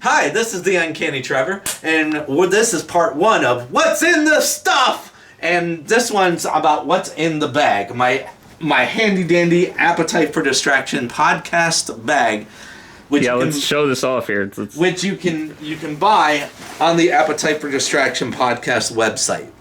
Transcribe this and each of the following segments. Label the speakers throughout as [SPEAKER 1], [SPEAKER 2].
[SPEAKER 1] Hi, this is the Uncanny Trevor, and this is part one of What's in the Stuff! And this one's about what's in the bag. My handy dandy Appetite for Distraction podcast bag. Which
[SPEAKER 2] let's show this off here.
[SPEAKER 1] Which you can buy on the Appetite for Distraction podcast website.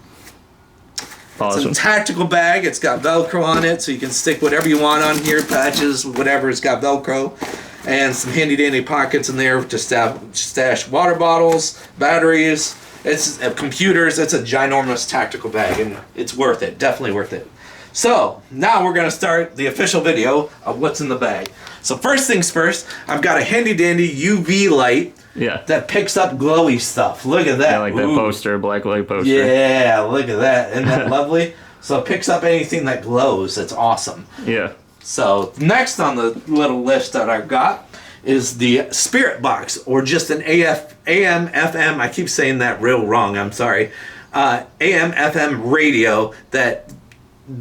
[SPEAKER 2] Awesome.
[SPEAKER 1] It's a tactical bag. It's got Velcro on it, so you can stick whatever you want on here, patches, whatever. It's got Velcro. And some handy dandy pockets in there to stash water bottles, batteries, it's computers. It's a ginormous tactical bag, and it's worth it. Definitely worth it. So now we're gonna start the official video of what's in the bag. So first things first, I've got a handy dandy UV light.
[SPEAKER 2] Yeah.
[SPEAKER 1] That picks up glowy stuff. Look at that.
[SPEAKER 2] Yeah, like that poster, black light poster.
[SPEAKER 1] Yeah, look at that. Isn't that lovely? So it picks up anything that glows. It's awesome.
[SPEAKER 2] Yeah.
[SPEAKER 1] So next on the little list that I've got is the Spirit Box, or just an AM FM. I keep saying that real wrong. I'm sorry. AM FM radio that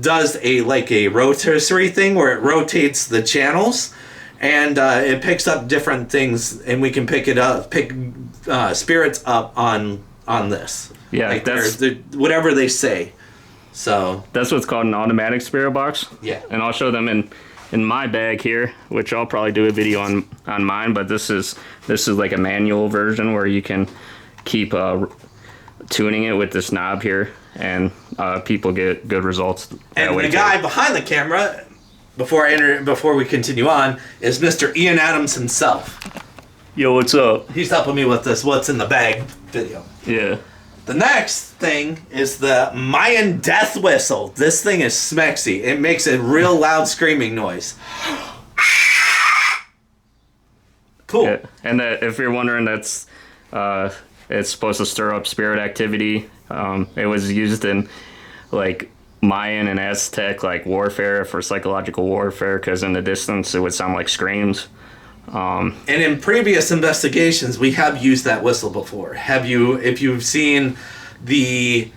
[SPEAKER 1] does a rotisserie thing where it rotates the channels, and it picks up different things, and we can pick spirits up on this.
[SPEAKER 2] Yeah,
[SPEAKER 1] like
[SPEAKER 2] that's
[SPEAKER 1] whatever they say. So
[SPEAKER 2] that's what's called an automatic spirit box.
[SPEAKER 1] Yeah.
[SPEAKER 2] And I'll show them in my bag here, which I'll probably do a video on mine, but this is like a manual version where you can keep tuning it with this knob here, and people get good results that
[SPEAKER 1] and
[SPEAKER 2] way
[SPEAKER 1] the guy behind the camera, before we continue on, is Mr. Ian Adams himself.
[SPEAKER 2] Yo, what's up?
[SPEAKER 1] He's helping me with this what's in the bag video.
[SPEAKER 2] Yeah.
[SPEAKER 1] The next thing is the Mayan death whistle. This thing is smexy. It makes a real loud screaming noise. Cool.
[SPEAKER 2] Yeah. And if you're wondering, that's it's supposed to stir up spirit activity. It was used in like Mayan and Aztec warfare, for psychological warfare, because in the distance it would sound like screams.
[SPEAKER 1] And in previous investigations, we have used that whistle before. If you've seen the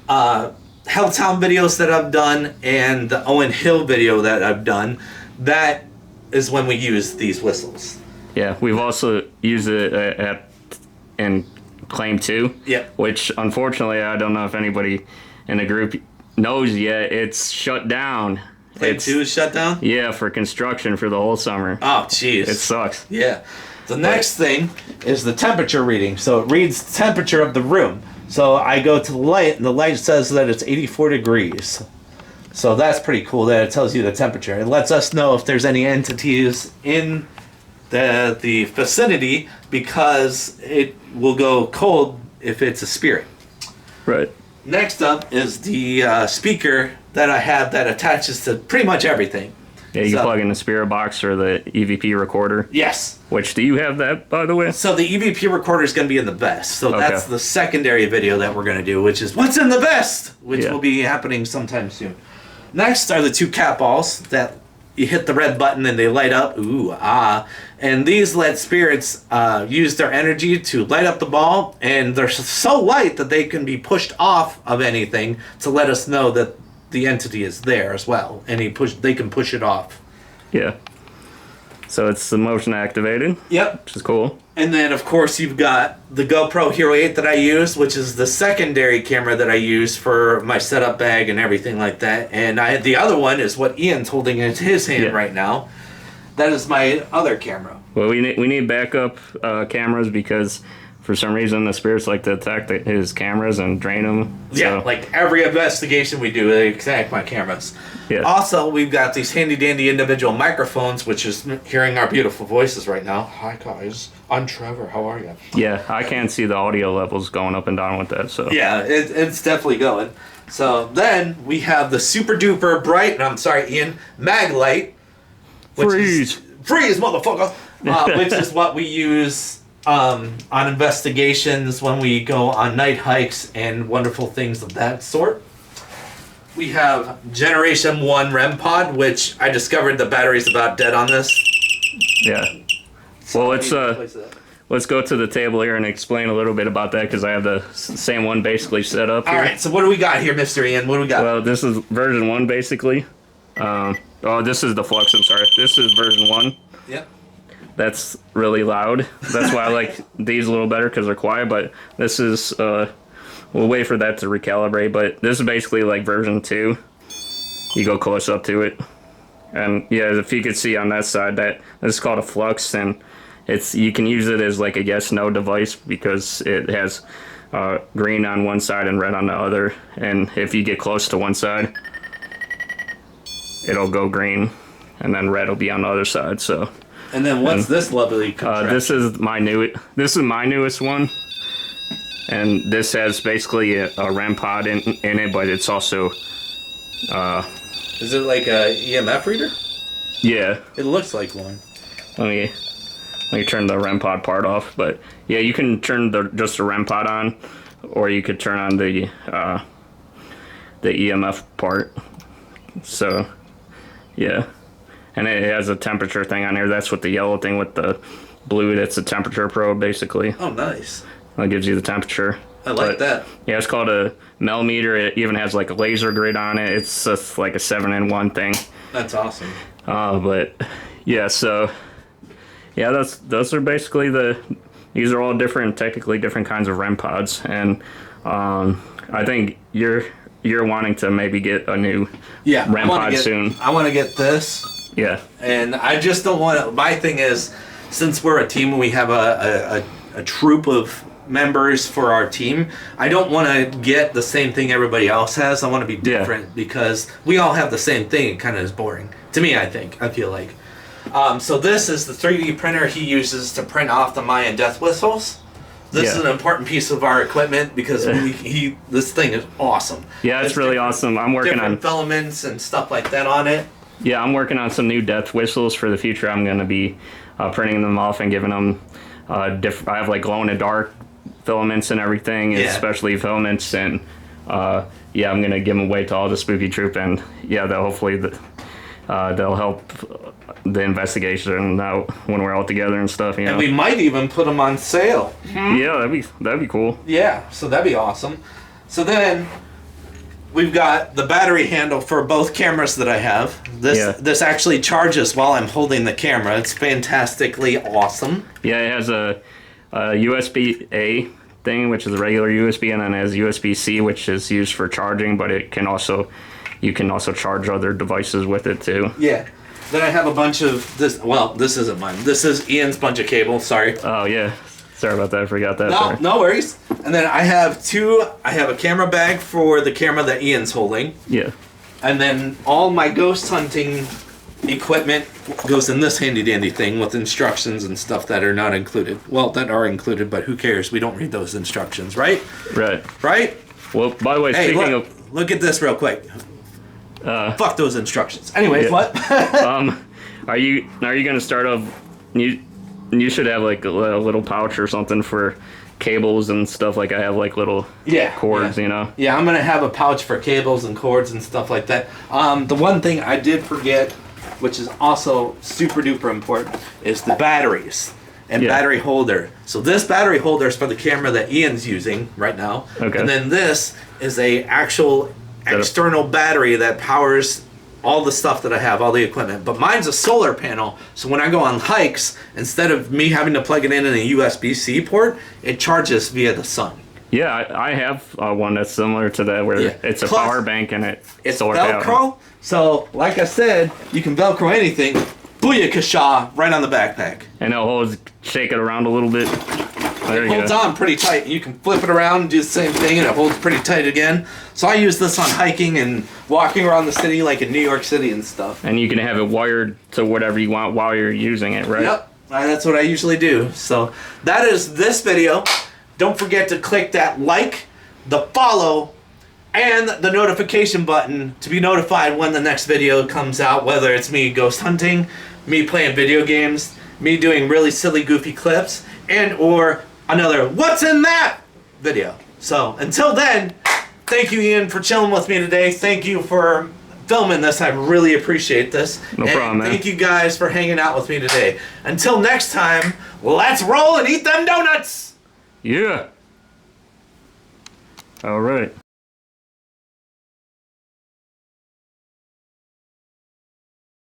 [SPEAKER 1] Helltown videos that I've done and the Owen Hill video that I've done, that is when we use these whistles.
[SPEAKER 2] Yeah, we've also used it in Claim 2.
[SPEAKER 1] Yeah.
[SPEAKER 2] Which, unfortunately, I don't know if anybody in the group knows yet, it's shut down.
[SPEAKER 1] Claim 2 is shut down?
[SPEAKER 2] Yeah, for construction for the whole summer.
[SPEAKER 1] Oh, jeez.
[SPEAKER 2] It sucks.
[SPEAKER 1] Yeah. The next thing is the temperature reading. So it reads the temperature of the room. So I go to the light, and the light says that it's 84 degrees. So that's pretty cool that it tells you the temperature. It lets us know if there's any entities in the vicinity, because it will go cold if it's a spirit.
[SPEAKER 2] Right.
[SPEAKER 1] Next up is the speaker that I have that attaches to pretty much everything.
[SPEAKER 2] Yeah, you can plug in the spirit box or the EVP recorder.
[SPEAKER 1] Yes.
[SPEAKER 2] Which, do you have that, by the way?
[SPEAKER 1] So the EVP recorder is going to be in the vest. So that's the secondary video that we're going to do, which is What's in the Vest, which will be happening sometime soon. Next are the two cat balls that you hit the red button and they light up. Ooh, ah. And these let spirits use their energy to light up the ball, and they're so light that they can be pushed off of anything to let us know that the entity is there as well, and they can push it off.
[SPEAKER 2] Yeah. So it's the motion activated.
[SPEAKER 1] Yep.
[SPEAKER 2] Which is cool.
[SPEAKER 1] And then, of course, you've got the GoPro Hero 8 that I use, which is the secondary camera that I use for my setup bag and everything like that. And the other one is what Ian's holding in his hand right now. That is my other camera.
[SPEAKER 2] Well, we need backup cameras, because for some reason the spirits like to attack his cameras and drain them.
[SPEAKER 1] Yeah, like every investigation we do, they attack my cameras. Yeah. Also, we've got these handy dandy individual microphones, which is hearing our beautiful voices right now. Hi guys, I'm Trevor. How are you?
[SPEAKER 2] Yeah, I can't see the audio levels going up and down with that. So
[SPEAKER 1] yeah, it's definitely going. So then we have the super duper bright, Ian, mag light. Freeze, motherfucker! Which is what we use on investigations when we go on night hikes and wonderful things of that sort. We have Generation 1 REM pod, which I discovered the battery's about dead on this.
[SPEAKER 2] Yeah. So well, let's go to the table here and explain a little bit about that, because I have the same one basically set up here.
[SPEAKER 1] All right, so what do we got here, Mr. Ian? What do we got?
[SPEAKER 2] Well, this is version 1 basically. This is the Flux, I'm sorry. This is version 1.
[SPEAKER 1] Yep.
[SPEAKER 2] that's really loud. That's why I like these a little better because they're quiet. But this is we'll wait for that to recalibrate. But this is basically like version 2. You go close up to it, and yeah, if you could see on that side, that this is called a flux, and you can use it as like a yes/no device because it has green on one side and red on the other, and if you get close to one side, it'll go green, and then red will be on the other side. So.
[SPEAKER 1] And then what's this lovely contraption?
[SPEAKER 2] This is my newest one, and this has basically a REM pod in it, but it's also.
[SPEAKER 1] Is it like a EMF reader?
[SPEAKER 2] Yeah.
[SPEAKER 1] It looks like one.
[SPEAKER 2] Let me turn the REM pod part off, but yeah, you can turn just the REM pod on, or you could turn on the EMF part. So, yeah. And it has a temperature thing on here. That's what the yellow thing with the blue, that's the temperature probe, basically.
[SPEAKER 1] Oh, nice.
[SPEAKER 2] That gives you the temperature.
[SPEAKER 1] I like that.
[SPEAKER 2] Yeah, it's called a millimeter. It even has like a laser grid on it. It's just like a 7-in-1 thing.
[SPEAKER 1] That's awesome.
[SPEAKER 2] But yeah, so yeah, those are basically these are all technically different kinds of REM pods, and I think you're wanting to maybe get a new REM pod soon.
[SPEAKER 1] I want to get this.
[SPEAKER 2] Yeah.
[SPEAKER 1] And I just don't want to. My thing is, since we're a team and we have a troop of members for our team, I don't want to get the same thing everybody else has. I want to be different because we all have the same thing. It kind of is boring to me. I feel like. So this is the 3D printer he uses to print off the Mayan death whistles. This is an important piece of our equipment because this thing is awesome.
[SPEAKER 2] Yeah, it's really awesome. I'm working on
[SPEAKER 1] filaments and stuff like that on it.
[SPEAKER 2] Yeah, I'm working on some new death whistles for the future. I'm going to be printing them off and giving them I have like glow in the dark filaments and everything, especially filaments, and yeah, I'm going to give them away to all the spooky troop, and yeah, they'll help the investigation out when we're all together and stuff. You know?
[SPEAKER 1] And we might even put them on sale.
[SPEAKER 2] Yeah, that'd be cool.
[SPEAKER 1] Yeah, so that'd be awesome. So then we've got the battery handle for both cameras that I have. This actually charges while I'm holding the camera. It's fantastically awesome. Yeah,
[SPEAKER 2] it has a USB-A thing, which is a regular USB, and then it has USB-C, which is used for charging, but you can also charge other devices with it too.
[SPEAKER 1] Yeah. Then I have a bunch of this. Well, this isn't mine. This is Ian's bunch of cables. Sorry.
[SPEAKER 2] Oh yeah. Sorry about that. I forgot that.
[SPEAKER 1] No worries. And then I have a camera bag for the camera that Ian's holding.
[SPEAKER 2] Yeah.
[SPEAKER 1] And then all my ghost hunting equipment goes in this handy dandy thing with instructions and stuff that are not included. Well, that are included, but who cares? We don't read those instructions, right? Right?
[SPEAKER 2] Well, by the way,
[SPEAKER 1] look at this real quick. Fuck those instructions. Anyways, what?
[SPEAKER 2] Are you gonna start off? You should have like a little pouch or something for cables and stuff. Like I have like little cords, you know.
[SPEAKER 1] Yeah, I'm gonna have a pouch for cables and cords and stuff like that. The one thing I did forget, which is also super duper important, is the batteries and battery holder. So this battery holder is for the camera that Ian's using right now.
[SPEAKER 2] Okay.
[SPEAKER 1] And then this is a actual external battery that powers all the stuff that I have, all the equipment. But mine's a solar panel, so when I go on hikes, instead of me having to plug it in a USB-C port, it charges via the sun.
[SPEAKER 2] Yeah, I have one that's similar to that, where it's a power bank and it's solar
[SPEAKER 1] Velcro.
[SPEAKER 2] Panel.
[SPEAKER 1] So, like I said, you can Velcro anything. Booyakasha, right on the backpack.
[SPEAKER 2] And it'll shake it around a little bit. There
[SPEAKER 1] it holds on pretty tight. You can flip it around and do the same thing, and it holds pretty tight again. So I use this on hiking and walking around the city, like in New York City and stuff.
[SPEAKER 2] And you can have it wired to whatever you want while you're using it, right?
[SPEAKER 1] Yep, that's what I usually do. So that is this video. Don't forget to click that like, the follow, and the notification button to be notified when the next video comes out, whether it's me ghost hunting, me playing video games, me doing really silly, goofy clips, and or another What's in That video. So until then, thank you, Ian, for chilling with me today. Thank you for filming this. I really appreciate this.
[SPEAKER 2] No problem, man.
[SPEAKER 1] Thank you guys for hanging out with me today. Until next time, let's roll and eat them donuts.
[SPEAKER 2] Yeah. All right.